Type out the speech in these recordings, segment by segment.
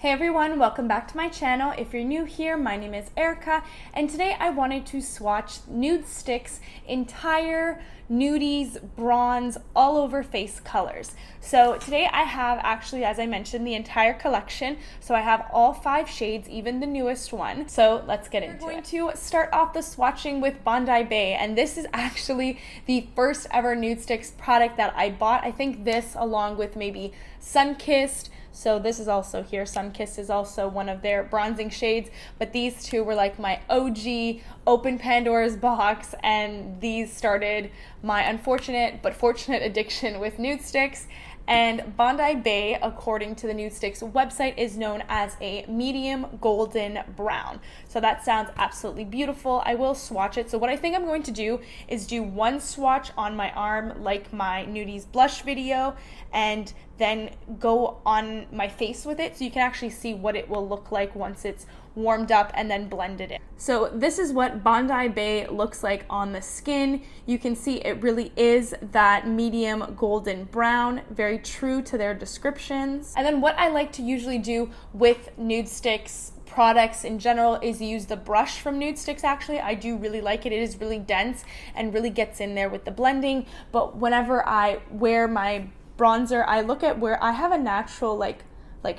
Hey everyone, welcome back to my channel. If you're new here, my name is Erica, and today I wanted to swatch Nudestix entire nudies, bronze, all over face colors. So today I have actually, as I mentioned, the entire collection. So I have all 5 shades, even the newest one. So let's get into it. We're going to start off the swatching with Bondi Bay, and this is actually the first ever Nudestix product that I bought. I think this, along with maybe Sunkist. So this is also here. Sunkist is also one of their bronzing shades, but these two were like my OG open Pandora's box, and these started my unfortunate but fortunate addiction with Nudestix. And Bondi Bay, according to the Nudestix website, is known as a medium golden brown. So that sounds absolutely beautiful. I will swatch it. So what I think I'm going to do is do one swatch on my arm like my Nudies blush video, and then go on my face with it so you can actually see what it will look like once it's warmed up and then blended in. So this is what Bondi Bay looks like on the skin. You can see it really is that medium golden brown, very true to their descriptions. And then what I like to usually do with Nudestix products in general is use the brush from Nudestix. Actually, I do really like it. It is really dense and really gets in there with the blending. But whenever I wear my bronzer, I look at where I have a natural like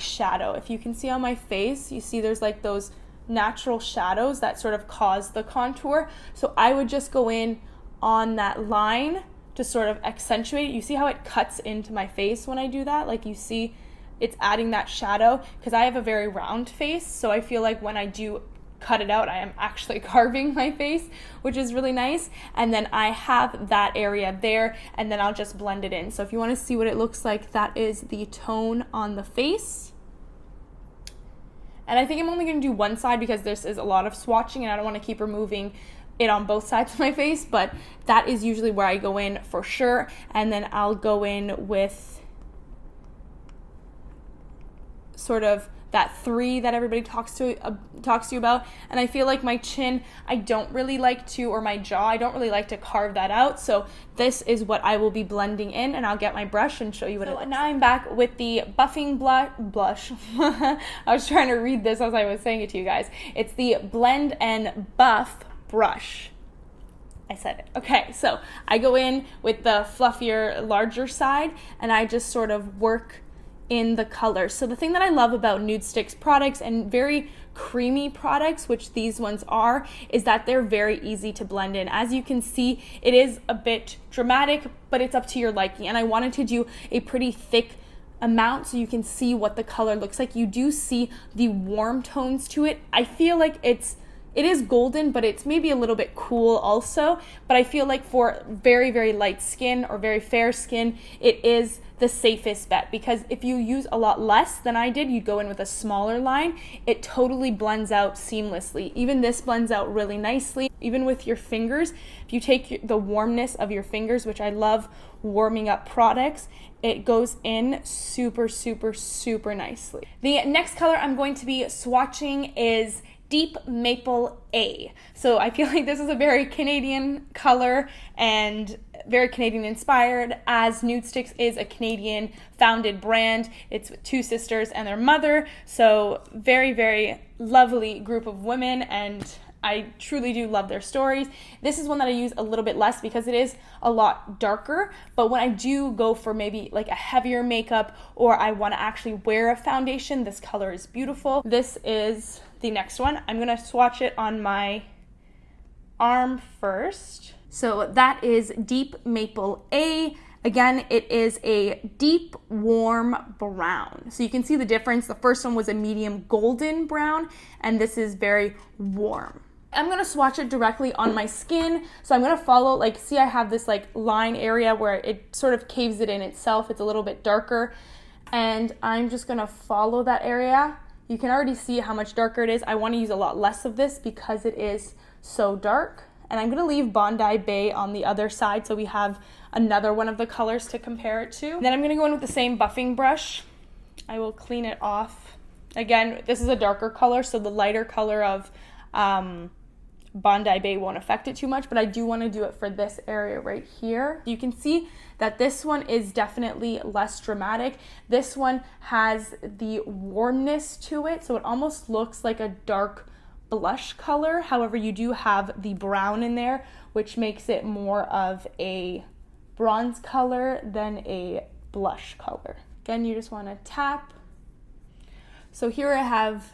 shadow. If you can see on my face, you see there's like those natural shadows that sort of cause the contour. So I would just go in on that line to sort of accentuate it. You see how it cuts into my face when I do that? Like, you see it's adding that shadow, because I have a very round face, so I feel like when I do cut it out, I am actually carving my face, which is really nice. And then I have that area there, and then I'll just blend it in. So if you want to see what it looks like, that is the tone on the face. And I think I'm only going to do one side because this is a lot of swatching and I don't want to keep removing it on both sides of my face, but that is usually where I go in for sure. And then I'll go in with sort of that 3 that everybody talks to you about. And I feel like my chin, I don't really like to, or my jaw, I don't really like to carve that out. So this is what I will be blending in, and I'll get my brush and show you what it looks like. Now I'm back with the buffing blush. I was trying to read this as I was saying it to you guys. It's the Blend and Buff brush. I said it. Okay, so I go in with the fluffier, larger side, and I just sort of work in the color. So the thing that I love about Nudestix products, and very creamy products, which these ones are, is that they're very easy to blend in. As you can see, it is a bit dramatic, but it's up to your liking. And I wanted to do a pretty thick amount so you can see what the color looks like. You do see the warm tones to it. I feel like it is golden, but it's maybe a little bit cool also. But I feel like for very, very light skin or very fair skin, it is the safest bet, because if you use a lot less than I did, you'd go in with a smaller line, it totally blends out seamlessly. Even this blends out really nicely. Even with your fingers, if you take the warmness of your fingers, which I love warming up products, it goes in super, super, super nicely. The next color I'm going to be swatching is Deep Maple A. So I feel like this is a very Canadian color and very Canadian inspired, as Nudestix is a Canadian founded brand. It's with 2 sisters and their mother. So very, very lovely group of women, and I truly do love their stories. This is one that I use a little bit less because it is a lot darker, but when I do go for maybe like a heavier makeup, or I want to actually wear a foundation, this color is beautiful. This is the next one. I'm going to swatch it on my arm first. So that is Deep Maple A. Again, it is a deep, warm brown. So you can see the difference. The first one was a medium golden brown, and this is very warm. I'm going to swatch it directly on my skin. So I'm going to follow, like, see I have this like line area where it sort of caves it in itself. It's a little bit darker, and I'm just going to follow that area. You can already see how much darker it is. I want to use a lot less of this because it is so dark. And I'm going to leave Bondi Bay on the other side so we have another one of the colors to compare it to. Then I'm going to go in with the same buffing brush. I will clean it off. Again, this is a darker color, so the lighter color of Bondi Bay won't affect it too much, but I do want to do it for this area right here. You can see that this one is definitely less dramatic. This one has the warmness to it, so it almost looks like a dark blush color. However, you do have the brown in there, which makes it more of a bronze color than a blush color. Again, you just want to tap. So here I have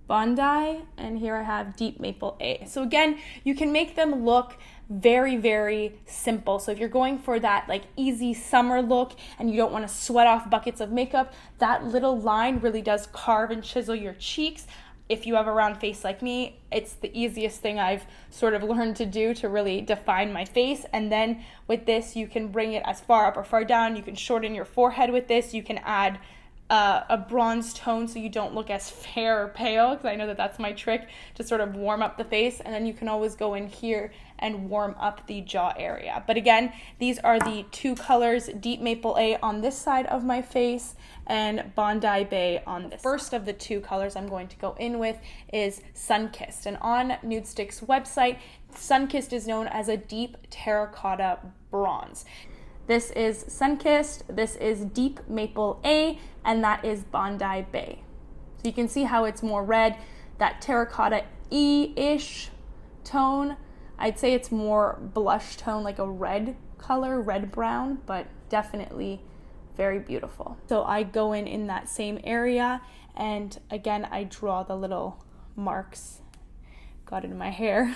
Bondi, and here I have Deep Maple A. So again, you can make them look very, very simple. So if you're going for that like easy summer look and you don't want to sweat off buckets of makeup, that little line really does carve and chisel your cheeks. If you have a round face like me, it's the easiest thing I've sort of learned to do to really define my face. And then with this, you can bring it as far up or far down. You can shorten your forehead with this. You can add a bronze tone so you don't look as fair or pale, because I know that that's my trick to sort of warm up the face. And then you can always go in here and warm up the jaw area. But again, these are the two colors, Deep Maple A on this side of my face and Bondi Bay on this. First of the two colors I'm going to go in with is Sunkist. And on Nudestix website, Sunkist is known as a deep terracotta bronze. This is Sunkist, this is Deep Maple A, and that is Bondi Bay. So you can see how it's more red, that terracotta-y-ish tone. I'd say it's more blush tone, like a red color, red-brown, but definitely very beautiful. So I go in that same area, and again, I draw the little marks. Got it in my hair.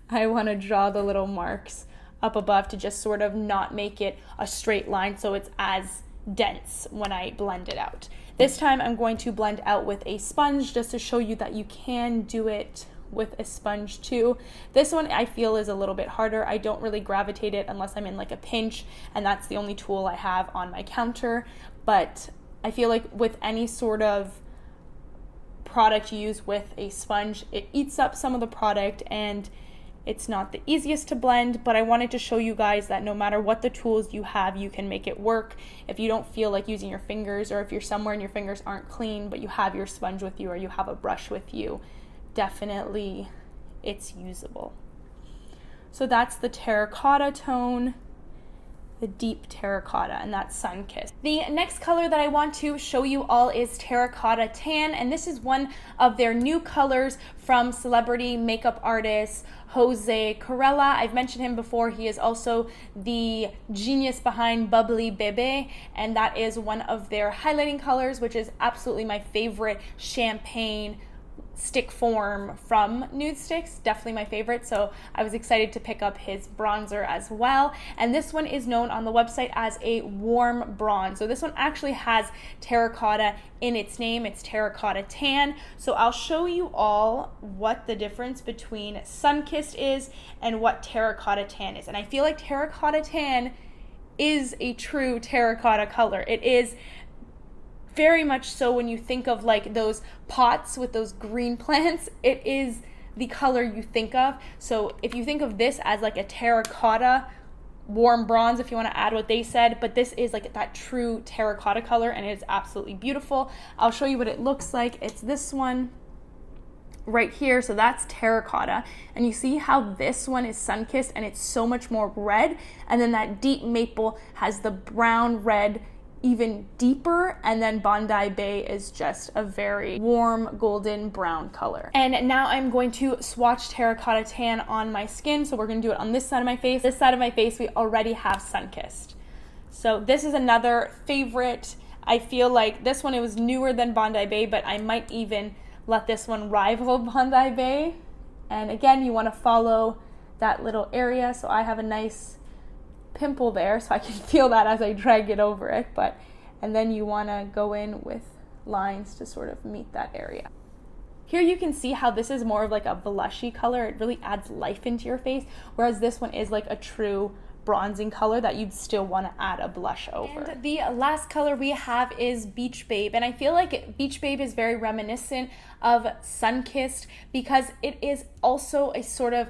I want to draw the little marks up above to just sort of not make it a straight line so it's as dense when I blend it out. This time I'm going to blend out with a sponge just to show you that you can do it with a sponge too. This one I feel is a little bit harder. I don't really gravitate it unless I'm in like a pinch, and that's the only tool I have on my counter. But I feel like with any sort of product you use with a sponge, it eats up some of the product and it's not the easiest to blend, but I wanted to show you guys that no matter what the tools you have, you can make it work. If you don't feel like using your fingers, or if you're somewhere and your fingers aren't clean, but you have your sponge with you or you have a brush with you, definitely it's usable. So that's the terracotta tone, the deep terracotta, and that's Sunkist. The next color that I want to show you all is Terracotta Tan, and this is one of their new colors from celebrity makeup artist Jose Corella. I've mentioned him before. He is also the genius behind Bubbly Bebe, and that is one of their highlighting colors, which is absolutely my favorite champagne stick form from Nudestix, definitely my favorite. So I was excited to pick up his bronzer as well. And this one is known on the website as a warm bronze. So this one actually has terracotta in its name. It's Terracotta Tan. So I'll show you all what the difference between Sunkist is and what Terracotta Tan is. And I feel like Terracotta Tan is a true terracotta color. It is very much so. When you think of like those pots with those green plants, it is the color you think of. So if you think of this as like a terracotta warm bronze, if you want to add what they said, but this is like that true terracotta color, and it is absolutely beautiful. I'll show you what it looks like. It's this one right here. So that's terracotta, and you see how this one is Sunkist and it's so much more red, and then that deep maple has the brown red even deeper, and then Bondi Bay is just a very warm golden brown color. And now I'm going to swatch Terracotta Tan on my skin. So we're going to do it on this side of my face. This side of my face we already have Sunkist. So this is another favorite. I feel like this one, it was newer than Bondi Bay, but I might even let this one rival Bondi Bay. And again, you want to follow that little area. So I have a nice pimple there, so I can feel that as I drag it over it, and then you want to go in with lines to sort of meet that area. Here you can see how this is more of like a blushy color. It really adds life into your face, whereas this one is like a true bronzing color that you'd still want to add a blush over. And the last color we have is Beach Babe, and I feel like Beach Babe is very reminiscent of Sunkist because it is also a sort of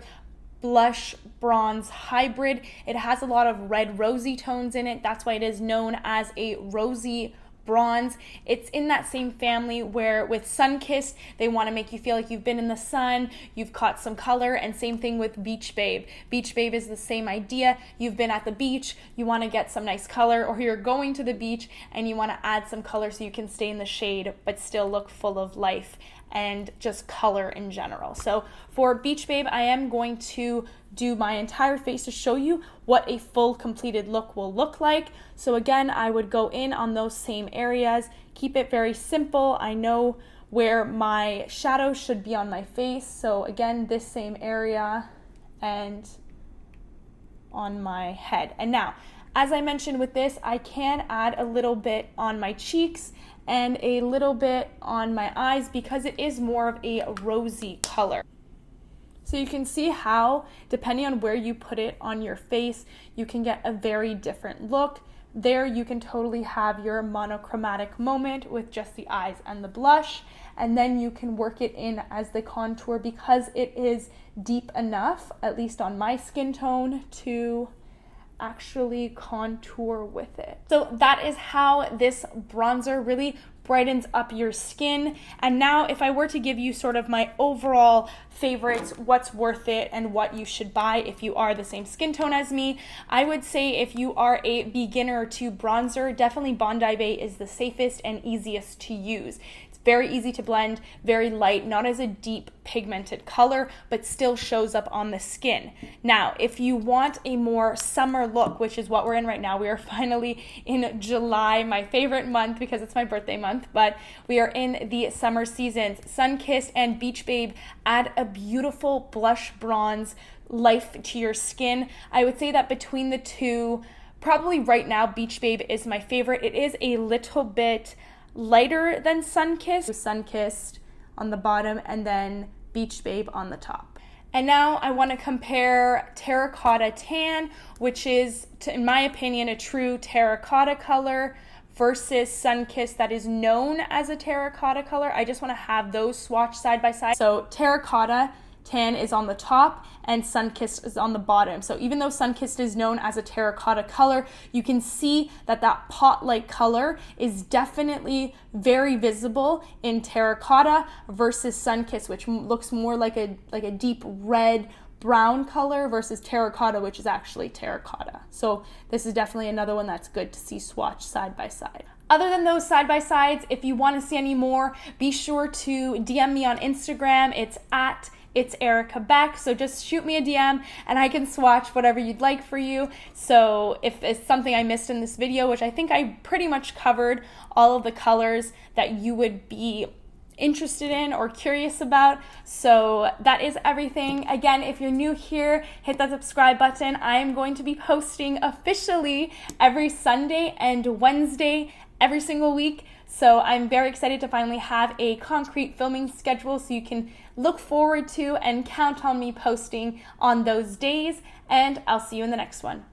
blush bronze hybrid. It has a lot of red rosy tones in it. That's why it is known as a rosy bronze. It's in that same family where with Sunkist, they want to make you feel like you've been in the sun, you've caught some color, and same thing with Beach Babe. Beach Babe is the same idea. You've been at the beach, you want to get some nice color, or you're going to the beach and you want to add some color so you can stay in the shade but still look full of life and just color in general. So for Beach Babe, I am going to do my entire face to show you what a full completed look will look like. So again, I would go in on those same areas, keep it very simple. I know where my shadow should be on my face. So again, this same area and on my head. And now, as I mentioned with this, I can add a little bit on my cheeks and a little bit on my eyes because it is more of a rosy color. So you can see how, depending on where you put it on your face, you can get a very different look. There you can totally have your monochromatic moment with just the eyes and the blush, and then you can work it in as the contour because it is deep enough, at least on my skin tone, to actually contour with it. So that is how this bronzer really brightens up your skin. And now if I were to give you sort of my overall favorites, what's worth it and what you should buy if you are the same skin tone as me, I would say if you are a beginner to bronzer, definitely Bondi Bay is the safest and easiest to use. Very easy to blend, very light, not as a deep pigmented color, but still shows up on the skin. Now, if you want a more summer look, which is what we're in right now, we are finally in July, my favorite month because it's my birthday month, but we are in the summer seasons. Sunkist and Beach Babe add a beautiful blush bronze life to your skin. I would say that between the two, probably right now, Beach Babe is my favorite. It is a little bit lighter than Sunkist. Sunkist on the bottom and then Beach Babe on the top. And now I want to compare Terracotta Tan, which is, in my opinion, a true terracotta color, versus Sunkist that is known as a terracotta color. I just want to have those swatched side by side. So Terracotta Tan is on the top and Sunkist is on the bottom. So even though Sunkist is known as a terracotta color, you can see that that pot-like color is definitely very visible in terracotta versus Sunkist, which looks more like a deep red brown color, versus terracotta, which is actually terracotta. So this is definitely another one that's good to see swatched side by side. Other than those side-by-sides, if you want to see any more, be sure to DM me on Instagram. It's Erica Beck, so just shoot me a DM and I can swatch whatever you'd like for you. So if it's something I missed in this video, which I think I pretty much covered all of the colors that you would be interested in or curious about. So that is everything. Again, if you're new here, hit that subscribe button. I am going to be posting officially every Sunday and Wednesday every single week. So I'm very excited to finally have a concrete filming schedule so you can look forward to and count on me posting on those days. And I'll see you in the next one.